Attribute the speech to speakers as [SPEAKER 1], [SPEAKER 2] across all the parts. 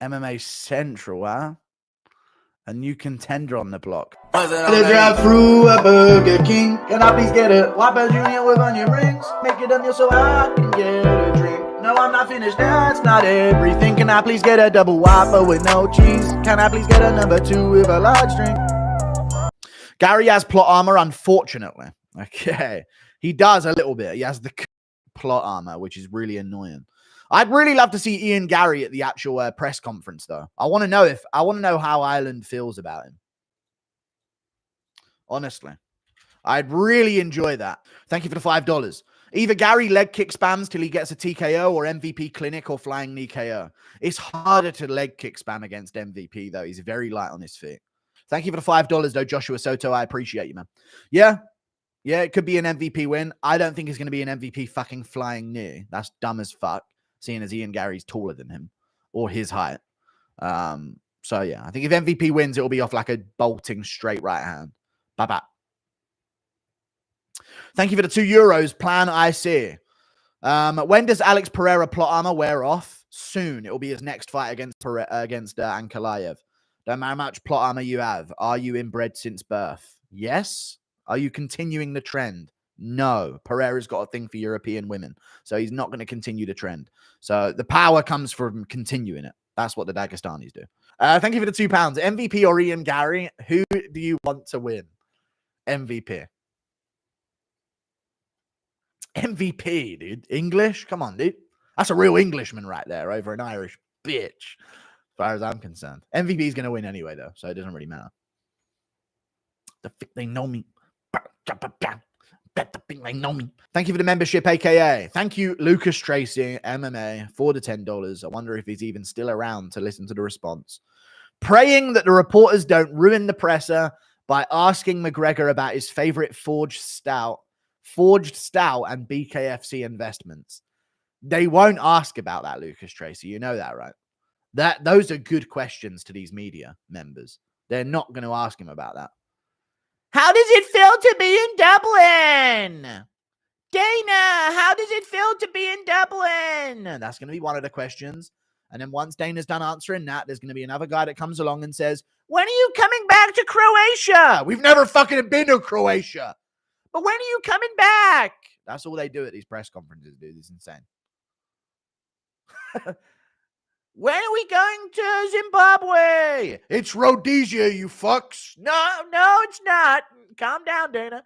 [SPEAKER 1] MMA Central, huh? A new contender on the block.
[SPEAKER 2] The drive-through at Burger King. Can I please get a Whopper Junior with onion rings? Make it onion so I can get a drink. No, I'm not finished, that's not everything. Can I please get a double Whopper with no cheese? Can I please get a number 2 with a large drink?
[SPEAKER 1] Garry has plot armor, unfortunately. Okay. He does a little bit. He has the plot armor, which is really annoying. I'd really love to see Ian Garry at the actual press conference, though. I want to know how Ireland feels about him. Honestly, I'd really enjoy that. Thank you for the $5. Either Garry leg kick spams till he gets a TKO, or MVP clinic or flying knee KO. It's harder to leg kick spam against MVP, though. He's very light on his feet. Thank you for the $5, though, Joshua Soto. I appreciate you, man. Yeah, it could be an MVP win. I don't think it's going to be an MVP fucking flying knee. That's dumb as fuck, seeing as Ian Garry's taller than him, or his height. So, yeah, I think if MVP wins, it'll be off like a bolting straight right hand. Bye-bye. Thank you for the €2. Plan I see. When does Alex Pereira plot armor wear off? Soon. It will be his next fight against Ankalaev. Don't matter how much plot armor you have. Are you inbred since birth? Yes. Are you continuing the trend? No. Pereira's got a thing for European women, so he's not going to continue the trend. So the power comes from continuing it. That's what the Dagestanis do. Thank you for the £2. MVP or Ian Garry? Who do you want to win? MVP. MVP, dude. English? Come on, dude. That's a real Englishman right there over an Irish bitch, as far as I'm concerned. MVP is going to win anyway, though, so it doesn't really matter. The fuck they know me. Bet the thing they know me. Thank you for the membership, a.k.a. Thank you, Lucas Tracy, MMA, for the $10. I wonder if he's even still around to listen to the response. Praying that the reporters don't ruin the presser by asking McGregor about his favorite forged stout and BKFC investments. They won't ask about that, Lucas Tracy. You know that, right? Those are good questions to these media members. They're not going to ask him about that. How does it feel to be in Dublin? Dana, how does it feel to be in Dublin? That's going to be one of the questions. And then once Dana's done answering that, there's going to be another guy that comes along and says, when are you coming back to Croatia? We've never fucking been to Croatia. But when are you coming back? That's all they do at these press conferences, dude. It's insane. When are we going to Zimbabwe? It's Rhodesia, you fucks. No, it's not. Calm down, Dana.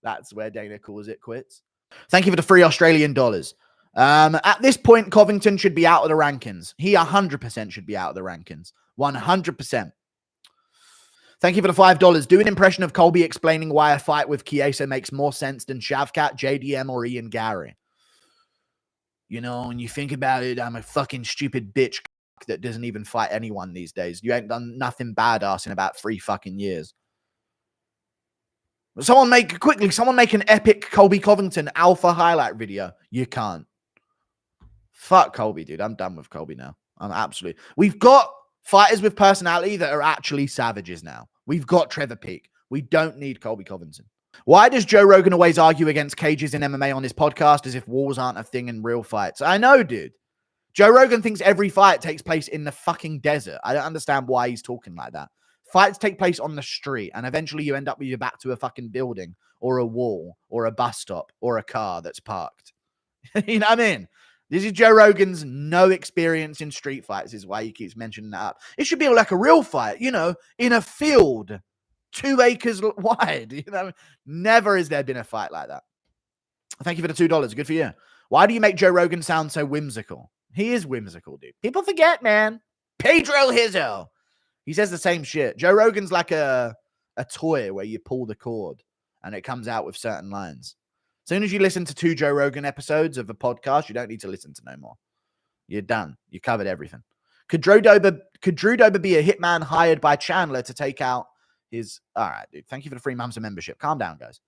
[SPEAKER 1] That's where Dana calls it quits. Thank you for the free Australian dollars. At this point, Covington should be out of the rankings. He 100% should be out of the rankings. 100%. Thank you for the $5. Do an impression of Colby explaining why a fight with Chiesa makes more sense than Shavkat, JDM, or Ian Garry. You know, when you think about it, I'm a fucking stupid bitch that doesn't even fight anyone these days. You ain't done nothing badass in about 3 fucking years. Someone make an epic Colby Covington alpha highlight video. You can't. Fuck Colby, dude. I'm done with Colby now. We've got fighters with personality that are actually savages now. We've got Trevor Peake. We don't need Colby Covington. Why does Joe Rogan always argue against cages in MMA on his podcast as if wars aren't a thing in real fights? I know, dude. Joe Rogan thinks every fight takes place in the fucking desert. I don't understand why he's talking like that. Fights take place on the street, and eventually you end up with your back to a fucking building or a wall or a bus stop or a car that's parked. You know what I mean? This is Joe Rogan's no experience in street fights is why he keeps mentioning that up. It should be like a real fight, you know, in a field, 2 acres wide. You know, never has there been a fight like that. Thank you for the $2. Good for you. Why do you make Joe Rogan sound so whimsical? He is whimsical, dude. People forget, man. Pedro Hizzo. He says the same shit. Joe Rogan's like a toy where you pull the cord and it comes out with certain lines. As soon as you listen to 2 Joe Rogan episodes of a podcast, you don't need to listen to no more. You're done. You covered everything. Could Drew Dober be a hitman hired by Chandler to take out his... All right, dude. Thank you for the free months of membership. Calm down, guys.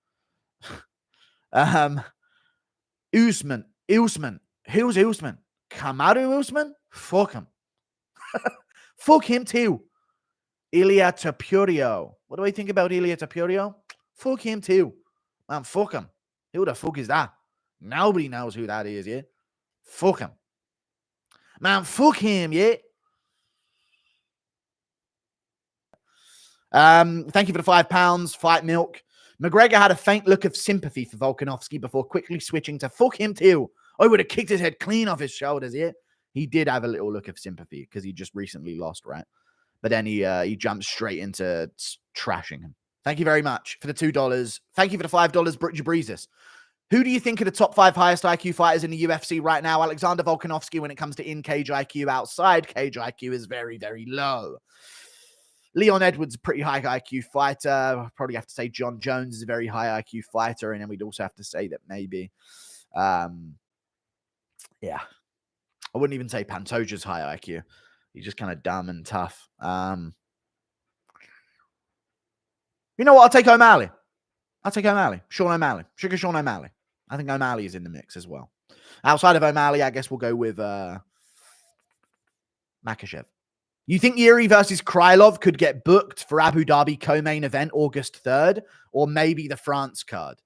[SPEAKER 1] Usman. Who's Usman? Kamaru Usman? Fuck him. Fuck him too. Ilia Tapurio. What do I think about Ilia Tapurio? Fuck him too. Man, fuck him. Who the fuck is that? Nobody knows who that is, yeah? Fuck him. Man, fuck him, yeah. Thank you for the £5. Fight Milk. McGregor had a faint look of sympathy for Volkanovski before quickly switching to fuck him too. I would have kicked his head clean off his shoulders, yeah. He did have a little look of sympathy because he just recently lost, right? But then he jumped straight into trashing him. Thank you very much for the $2. Thank you for the $5, Jabrizis. Who do you think are the top 5 highest IQ fighters in the UFC right now? Alexander Volkanovski, when it comes to in-cage IQ, outside cage IQ is very, very low. Leon Edwards, a pretty high IQ fighter. Probably have to say John Jones is a very high IQ fighter. And then we'd also have to say that maybe, yeah, I wouldn't even say Pantoja's high IQ. He's just kind of dumb and tough. You know what? I'll take O'Malley. Sean O'Malley. Sugar Sean O'Malley. I think O'Malley is in the mix as well. Outside of O'Malley, I guess we'll go with Makhachev. You think Yuri versus Krylov could get booked for Abu Dhabi co-main event August 3rd? Or maybe the France card?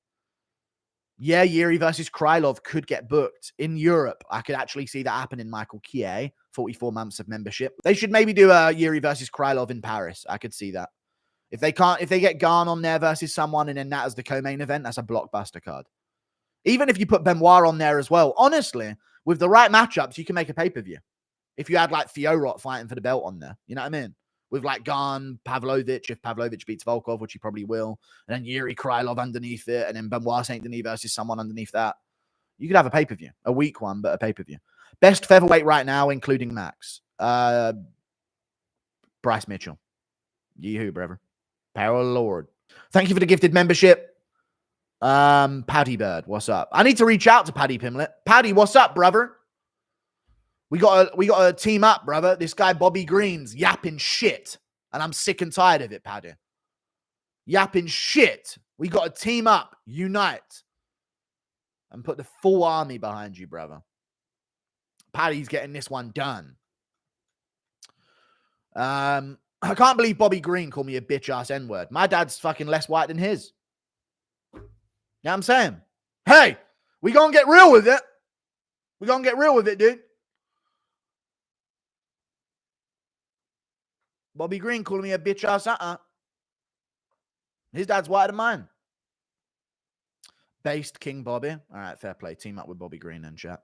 [SPEAKER 1] Yeah, Yuri versus Krylov could get booked in Europe. I could actually see that happen in Michael Kieh, 44 months of membership. They should maybe do a Yuri versus Krylov in Paris. I could see that. If they get Garn on there versus someone and then that as the co-main event, that's a blockbuster card. Even if you put Benoit on there as well, honestly, with the right matchups, you can make a pay-per-view. If you had like Fiorot fighting for the belt on there, you know what I mean? With like Garn, Pavlovich, if Pavlovich beats Volkov, which he probably will, and then Yuri Krylov underneath it, and then Benoit Saint Denis versus someone underneath that. You could have a pay-per-view, a weak one, but a pay-per-view. Best featherweight right now, including Max. Bryce Mitchell. Yee-hoo, brother. Power Lord. Thank you for the gifted membership. Paddy Bird, what's up? I need to reach out to Paddy Pimlet. Paddy, what's up, brother? We got to team up, brother. This guy Bobby Green's yapping shit, and I'm sick and tired of it, Paddy. Yapping shit. We got to team up, unite, and put the full army behind you, brother. Paddy's getting this one done. I can't believe Bobby Green called me a bitch-ass N-word. My dad's fucking less white than his. You know what I'm saying? Hey, we gonna get real with it. We gonna get real with it, dude. Bobby Green calling me a bitch-ass His dad's whiter than mine. Based King Bobby. All right, fair play. Team up with Bobby Green and chat.